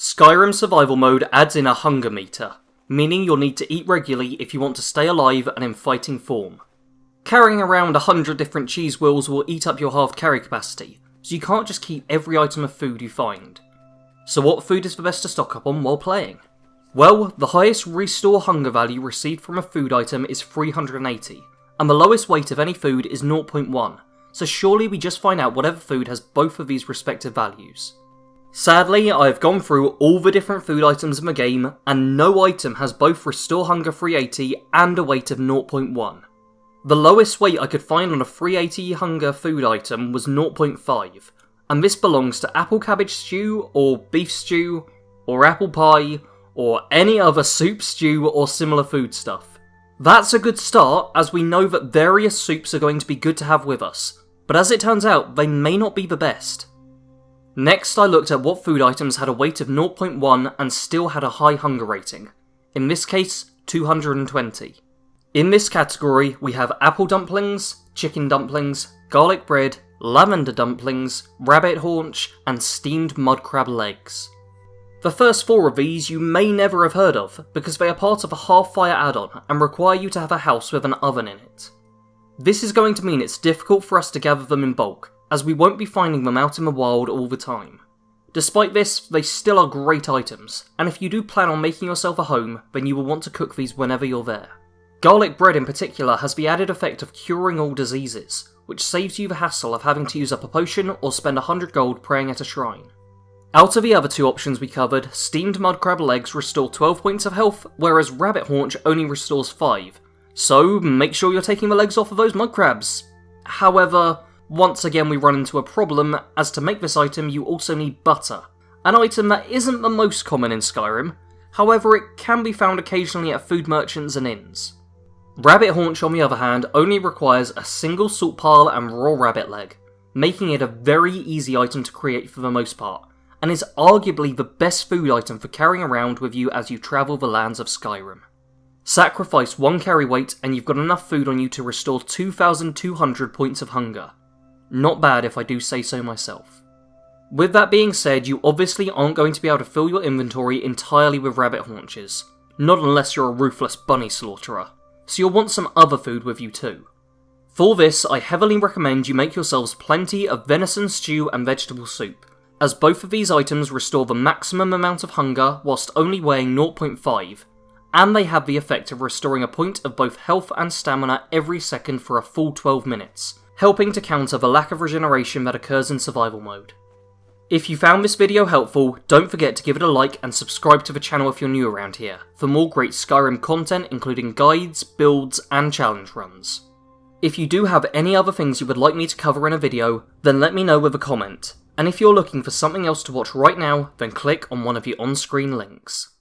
Skyrim Survival Mode adds in a hunger meter, meaning you'll need to eat regularly if you want to stay alive and in fighting form. Carrying around 100 different cheese wheels will eat up your halved carry capacity, so you can't just keep every item of food you find. So what food is the best to stock up on while playing? Well, the highest restore hunger value received from a food item is 380, and the lowest weight of any food is 0.1, so surely we just find out whatever food has both of these respective values. Sadly, I have gone through all the different food items in the game, and no item has both Restore Hunger 380 and a weight of 0.1. The lowest weight I could find on a 380 hunger food item was 0.5, and this belongs to apple cabbage stew, or beef stew, or apple pie, or any other soup, stew, or similar food stuff. That's a good start, as we know that various soups are going to be good to have with us, but as it turns out, they may not be the best. Next, I looked at what food items had a weight of 0.1 and still had a high hunger rating. In this case, 220. In this category, we have apple dumplings, chicken dumplings, garlic bread, lavender dumplings, rabbit haunch, and steamed mud crab legs. The first four of these you may never have heard of, because they are part of a half-fire add-on and require you to have a house with an oven in it. This is going to mean it's difficult for us to gather them in bulk, as we won't be finding them out in the wild all the time. Despite this, they still are great items, and if you do plan on making yourself a home, then you will want to cook these whenever you're there. Garlic bread in particular has the added effect of curing all diseases, which saves you the hassle of having to use up a potion or spend 100 gold praying at a shrine. Out of the other two options we covered, steamed mud crab legs restore 12 points of health, whereas rabbit haunch only restores 5, so make sure you're taking the legs off of those mud crabs. However, once again we run into a problem, as to make this item you also need butter, an item that isn't the most common in Skyrim, however it can be found occasionally at food merchants and inns. Rabbit haunch on the other hand only requires a single salt pile and raw rabbit leg, making it a very easy item to create for the most part, and is arguably the best food item for carrying around with you as you travel the lands of Skyrim. Sacrifice 1 carry weight and you've got enough food on you to restore 2,200 points of hunger. Not bad if I do say so myself. With that being said, you obviously aren't going to be able to fill your inventory entirely with rabbit haunches, not unless you're a ruthless bunny slaughterer, so you'll want some other food with you too. For this, I heavily recommend you make yourselves plenty of venison stew and vegetable soup, as both of these items restore the maximum amount of hunger whilst only weighing 0.5, and they have the effect of restoring a point of both health and stamina every second for a full 12 minutes, helping to counter the lack of regeneration that occurs in survival mode. If you found this video helpful, don't forget to give it a like and subscribe to the channel if you're new around here, for more great Skyrim content including guides, builds, and challenge runs. If you do have any other things you would like me to cover in a video, then let me know with a comment, and if you're looking for something else to watch right now, then click on one of the on-screen links.